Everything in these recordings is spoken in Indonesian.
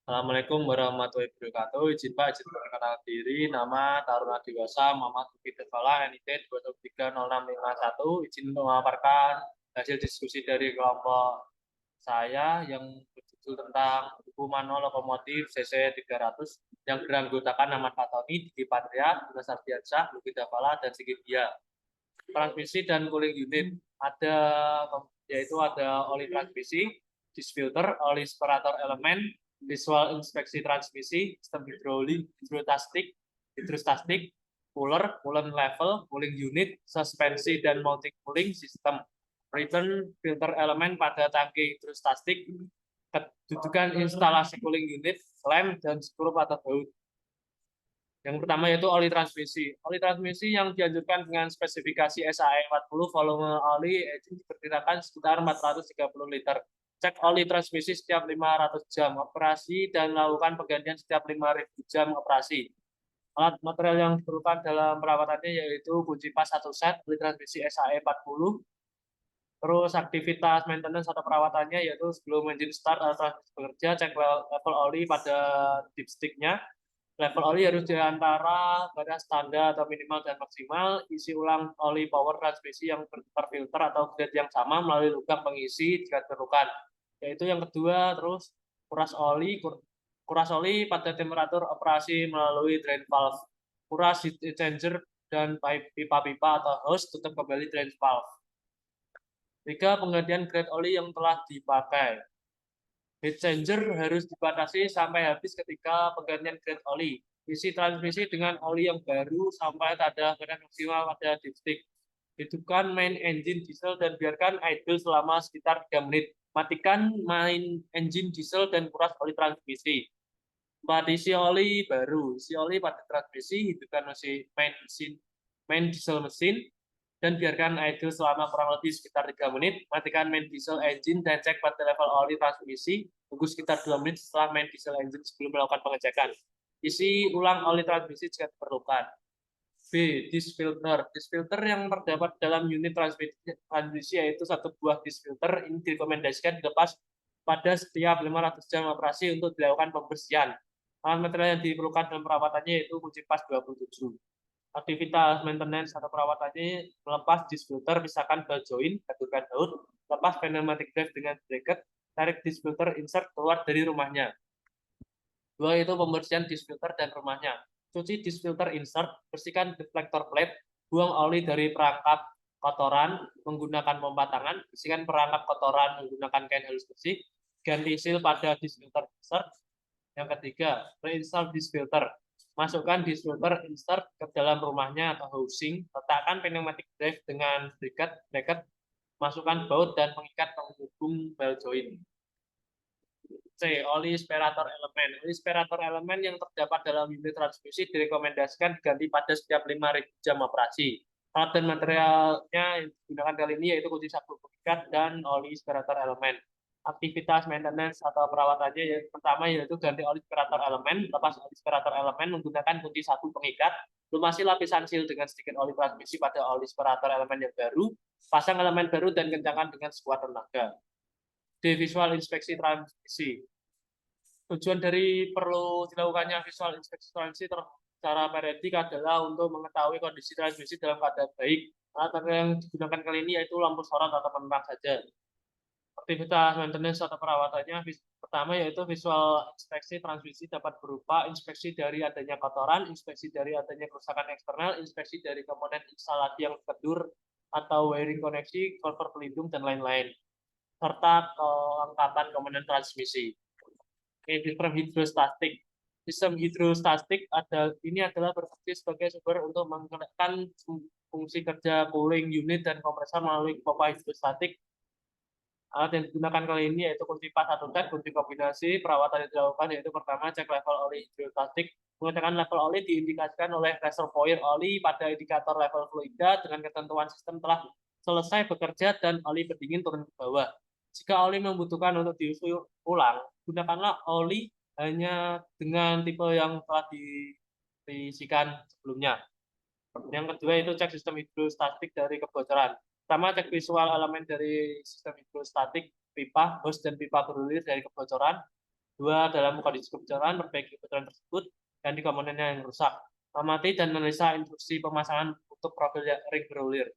Assalamualaikum warahmatullahi wabarakatuh. Izin Pak, izin perkenalkan diri. Nama Taruna Dewasa Muhammad Tuki Tefala NIT 2030651. Izin memaparkan hasil diskusi dari kelompok saya yang berjudul tentang buku manual lokomotif CC 300 yang beranggotakan Ahmad Fatoni, Diki Patria, Dimas Ardiansyah, Luki Tefala, dan Sigit Dia. Transmisi dan cooling unit ada, yaitu ada oli transmisi, disfilter, oli separator elemen, visual inspeksi transmisi, sistem hidrolik, hidrostastik, cooler, coolant level, cooling unit, suspensi dan mounting cooling system, return filter elemen pada tangki hidrostastik, kedudukan instalasi cooling unit, lem, dan skrup atau baut. Yang pertama yaitu oli transmisi. Oli transmisi yang dianjurkan dengan spesifikasi SAE 40, volume oli diperkirakan sekitar 430 liter. Cek oli transmisi setiap 500 jam operasi dan lakukan penggantian setiap 5.000 jam operasi. Alat material yang diperlukan dalam perawatannya yaitu kunci pas 1 set, oli transmisi SAE 40. Terus aktivitas maintenance atau perawatannya yaitu sebelum engine start atau transmisi bekerja, cek level oli pada dipsticknya. Level oli harus di antara garis standar atau minimal dan maksimal. Isi ulang oli power transmisi yang terfilter atau grade yang sama melalui lubang pengisi jika diperlukan. Yaitu yang kedua, terus kuras oli pada temperatur operasi melalui drain valve. Kuras heat exchanger dan pipa-pipa atau hose tutup kembali drain valve. 3. Penggantian grade oli yang telah dipakai. Heat changer harus dibatasi sampai habis ketika penggantian grade oli. Isi transmisi dengan oli yang baru sampai ada garis maksimal pada dipstick. Hidupkan main engine diesel dan biarkan idle selama sekitar 3 menit. Matikan main engine diesel dan kuras oli transmisi. 4. Isi oli baru. Isi oli pada transmisi, hidupkan main diesel mesin, dan biarkan idle selama kurang lebih sekitar 3 menit. Matikan main diesel engine dan cek pada level oli transmisi. Tunggu sekitar 2 menit setelah main diesel engine sebelum melakukan pengecekan. Isi ulang oli transmisi jika diperlukan. B. Disfilter. Disfilter yang terdapat dalam unit transmisi yaitu satu buah disfilter. Ini direkomendasikan dilepas pada setiap 500 jam operasi untuk dilakukan pembersihan. Alat material yang diperlukan dalam perawatannya yaitu kunci pas 27. Aktivitas maintenance atau perawatannya melepas disfilter, pisahkan ball joint, gatukan baut, lepas pneumatic drive dengan bracket, tarik disfilter insert keluar dari rumahnya. 2. Itu pembersihan disfilter dan rumahnya. Cuci disfilter insert, bersihkan deflector plate, buang oli dari perangkap kotoran menggunakan pompa tangan, bersihkan perangkap kotoran menggunakan kain halus bersih, ganti seal pada disfilter insert. Yang ketiga, reinstall disfilter. Masukkan disfilter insert ke dalam rumahnya atau housing, letakkan pneumatic drive dengan bracket, masukkan baut dan mengikat penghubung ball joint. C. Oli sperator elemen. Oli sperator elemen yang terdapat dalam unit transmisi direkomendasikan diganti pada setiap 5.000 jam operasi. Alat dan materialnya yang digunakan kali ini yaitu kunci sabuk pengikat dan oli sperator elemen. Aktivitas maintenance atau perawatannya yang pertama yaitu ganti oli sperator elemen, lepas oli sperator elemen menggunakan kunci sabuk pengikat, lumasi lapisan seal dengan sedikit oli transmisi pada oli sperator elemen yang baru, pasang elemen baru dan kencangkan dengan sekuat tenaga. D. Visual inspeksi transmisi. Tujuan dari perlu dilakukannya visual inspeksi transmisi secara periodik adalah untuk mengetahui kondisi transmisi dalam keadaan baik. Alat yang digunakan kali ini yaitu lampu sorot atau penerang saja. Aktivitas maintenance atau perawatannya pertama yaitu visual inspeksi transmisi dapat berupa inspeksi dari adanya kotoran, inspeksi dari adanya kerusakan eksternal, inspeksi dari komponen instalasi yang kendur atau wiring koneksi, cover pelindung, dan lain-lain, serta kelengkapan komponen transmisi. Sistem hidrostatik. Sistem hidrostatik ini adalah berfungsi sebagai sumber untuk menggerakkan fungsi kerja cooling unit dan kompresor melalui pompa hidrostatik. Alat yang digunakan kali ini yaitu kunci pas atau set, kunci kombinasi. Perawatan yang dilakukan yaitu pertama cek level oli hidrostatik. Mengecekkan level oli diindikasikan oleh reservoir oli pada indikator level fluida dengan ketentuan sistem telah selesai bekerja dan oli pendingin turun ke bawah. Jika oli membutuhkan untuk diisi ulang, gunakanlah oli hanya dengan tipe yang telah diisikan sebelumnya. Yang kedua itu cek sistem hidrostatik dari kebocoran. Pertama, cek visual elemen dari sistem hidrostatik, pipa, hose, dan pipa bergulir dari kebocoran. 2. Dalam kondisi kebocoran, perbaiki kebocoran tersebut, ganti komponennya yang rusak. Amati dan analisa instruksi pemasangan untuk profil ring bergulir.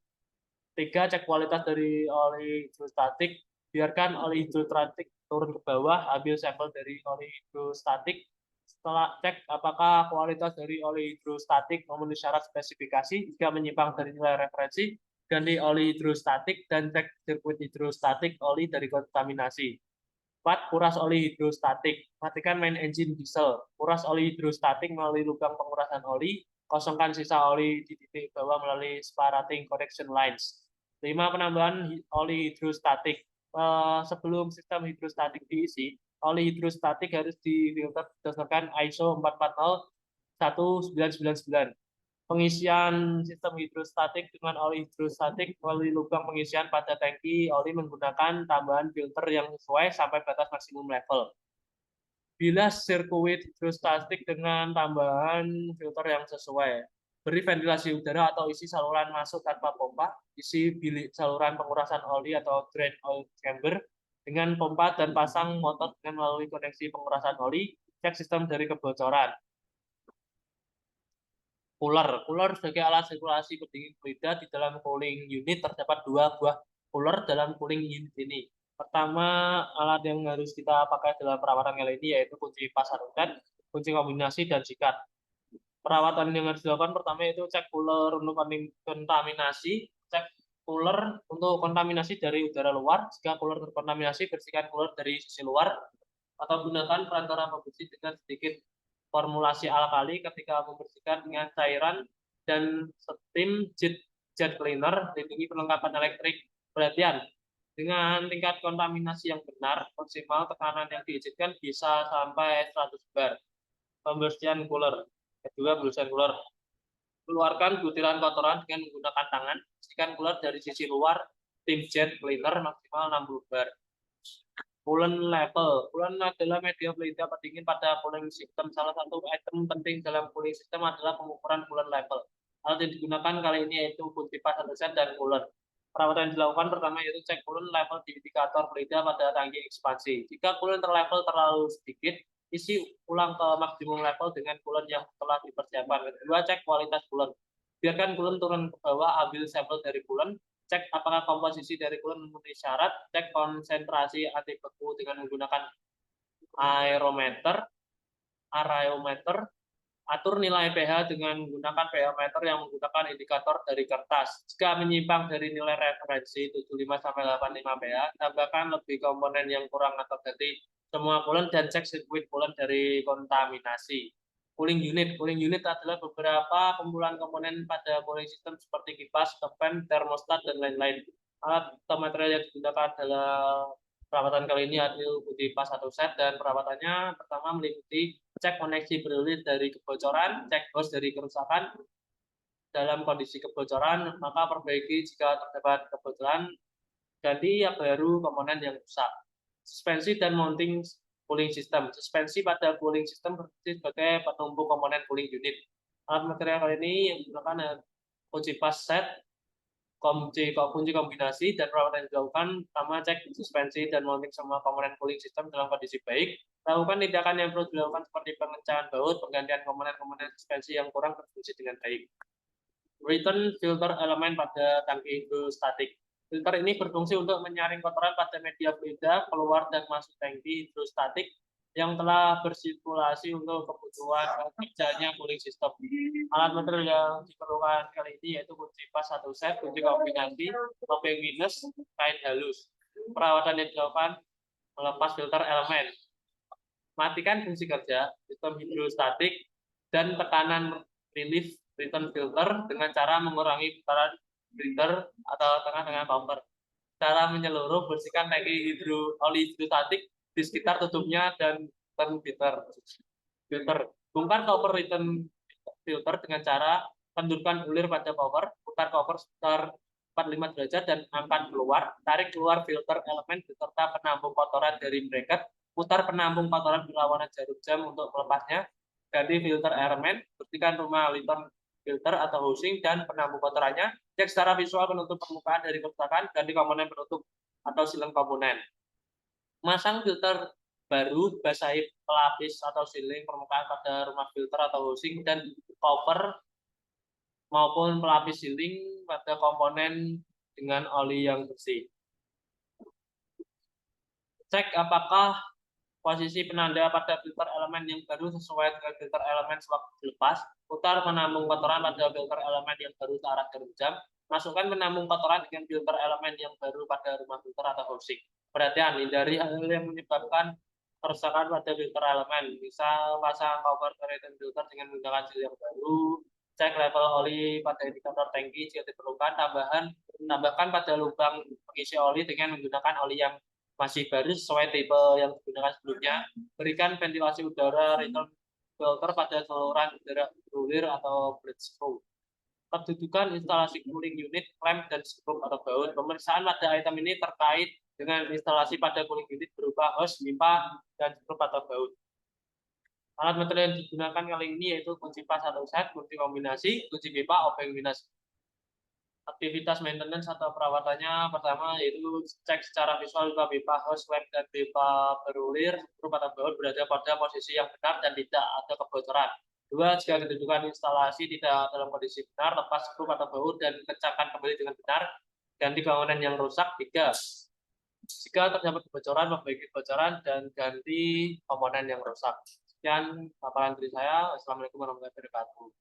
3. Cek kualitas dari oli hidrostatik. Biarkan oli hidrostatik turun ke bawah, ambil sampel dari oli hidrostatik. Setelah cek apakah kualitas dari oli hidrostatik memenuhi syarat spesifikasi. Jika menyimpang dari nilai referensi, ganti oli hidrostatik dan cek sirkuit hidrostatik oli dari kontaminasi. 4. Kuras oli hidrostatik. Matikan main engine diesel. Kuras oli hidrostatik melalui lubang pengurasan oli. Kosongkan sisa oli di titik bawah melalui sparating connection lines. 5. Penambahan oli hidrostatik. Sebelum sistem hidrostatik diisi, oli hidrostatik harus difilter berdasarkan ISO 440-1999. Pengisian sistem hidrostatik dengan oli hidrostatik melalui lubang pengisian pada tangki oli menggunakan tambahan filter yang sesuai sampai batas maksimum level. Bila sirkuit hidrostatik dengan tambahan filter yang sesuai. Beri ventilasi udara atau isi saluran masuk tanpa pompa, isi bilik saluran pengurasan oli atau drain oil chamber dengan pompa dan pasang motor dengan melalui koneksi pengurasan oli, cek sistem dari kebocoran. Cooler sebagai alat sirkulasi pendingin fluida di dalam cooling unit terdapat 2 buah cooler dalam cooling unit ini. Pertama, alat yang harus kita pakai dalam perawatan kali ini yaitu kunci pas harukat, kunci kombinasi, dan sikat. Perawatan yang harus dilakukan pertama yaitu cek cooler untuk kontaminasi, cek cooler untuk kontaminasi dari udara luar. Jika cooler terkontaminasi, bersihkan cooler dari sisi luar atau gunakan perantara pembersih dengan sedikit formulasi alkali ketika membersihkan dengan cairan dan steam jet cleaner. Lindungi perlengkapan elektrik. Perhatian, dengan tingkat kontaminasi yang benar, maksimal tekanan yang diizinkan bisa sampai 100 bar. Pembersihan cooler. Kedua, pembersihan cooler. Keluarkan butiran kotoran dengan menggunakan tangan. Bersihkan cooler dari sisi luar. Steam jet cleaner maksimal 60 bar. Coolant level. Coolant adalah media pelindung pendingin pada cooling system. Salah satu item penting dalam cooling system adalah pengukuran coolant level. Alat yang digunakan kali ini yaitu kunci pas set dan coolant. Perawatan yang dilakukan pertama yaitu cek coolant level di indikator pelindung pada tangki ekspansi. Jika coolant level terlalu sedikit, isi ulang ke maksimum level dengan coolant yang telah dipersiapkan. Kedua, cek kualitas coolant. Biarkan coolant turun ke bawah, ambil sampel dari coolant. Cek apakah komposisi dari coolant memenuhi syarat, cek konsentrasi anti beku dengan menggunakan aerometer, atur nilai pH dengan menggunakan pH meter yang menggunakan indikator dari kertas. Jika menyimpang dari nilai referensi 75-85 pH, tambahkan lebih komponen yang kurang atau ganti semua coolant dan cek sirkuit coolant dari kontaminasi. Cooling unit adalah beberapa kumpulan komponen pada cooling system seperti kipas, fan, termostat, dan lain-lain. Alat atau material yang digunakan dalam perawatan kali ini adalah kunci pas 1 set, dan perawatannya pertama meliputi cek koneksi bergulir dari kebocoran, cek hos dari kerusakan. Dalam kondisi kebocoran, maka perbaiki jika terdapat kebocoran, ganti yang baru komponen yang rusak. Suspensi dan mounting cooling system. Suspensi pada cooling system berfungsi sebagai penumpuk komponen cooling unit. Alat material kali ini yang digunakan kunci pas set, kunci kombinasi, dan perawatan yang dilakukan pertama cek suspensi dan mounting semua komponen cooling system dalam kondisi baik. Lakukan tindakan yang perlu dilakukan seperti pengecahan baut, penggantian komponen-komponen suspensi yang kurang berfungsi dengan baik. Return filter elemen pada tangki hidrostatik. Filter ini berfungsi untuk menyaring kotoran pada media fluida keluar dan masuk tangki hidrostatik yang telah bersirkulasi untuk kebutuhan kerjanya cooling system. Alat material yang diperlukan kali ini yaitu kunci pas 1 set, kunci kombinasi, topeng minus, kain halus. Perawatan yang dilakukan melepas filter elemen. Matikan fungsi kerja sistem hidrostatik dan tekanan relief return filter dengan cara mengurangi putaran breather atau tengah-tengah bumper. Cara menyeluruh, bersihkan tangki oli hidrostatik di sekitar tutupnya dan return filter. Bongkar cover return filter dengan cara kendurkan bulir pada cover, putar cover sekitar 45 derajat dan angkat keluar. Tarik keluar filter elemen beserta penampung kotoran dari bracket. Putar penampung kotoran berlawanan jarum jam untuk melepasnya. Ganti filter elemen, bersihkan rumah return filter atau housing dan penampung kotorannya. Cek secara visual penutup permukaan dari kerusakan, ganti komponen penutup atau silang komponen. Masang filter baru, basahi pelapis atau sealing permukaan pada rumah filter atau housing dan cover maupun pelapis sealing pada komponen dengan oli yang bersih. Cek apakah posisi penanda pada filter elemen yang baru sesuai dengan filter elemen sewaktu lepas. Putar penambung kotoran pada filter elemen yang baru searah jarum jam. Masukkan penambung kotoran dengan filter elemen yang baru pada rumah filter atau housing. Perhatian, hindari hal yang menyebabkan kerusakan pada filter elemen. Misal pasang cover return filter dengan menggunakan sil yang baru. Cek level oli pada indikator tangki jika diperlukan. Tambahkan pada lubang pengisi oli dengan menggunakan oli yang masih baru sesuai tipe yang digunakan sebelumnya. Berikan ventilasi udara return filter pada saluran udara bergulir atau bleed screw. Kedudukan instalasi cooling unit, klem, dan skrup atau baut. Pemeriksaan pada item ini terkait dengan instalasi pada cooling unit berupa hose, pipa, dan skrup atau baut. Alat metode yang digunakan kali ini yaitu kunci pas atau set, kunci kombinasi, kunci pipa, obeng minus. Aktivitas maintenance atau perawatannya pertama yaitu cek secara visual pipa hose, web, dan pipa berulir skrup atau baut berada pada posisi yang benar dan tidak ada kebocoran. Dua, jika kedudukan instalasi tidak dalam kondisi benar, lepas skrup atau baut dan kencangkan kembali dengan benar. Ganti bangunan yang rusak. Tiga, jika terdapat kebocoran, perbaiki kebocoran dan ganti komponen yang rusak. Sekian paparan dari saya. Assalamualaikum warahmatullahi wabarakatuh.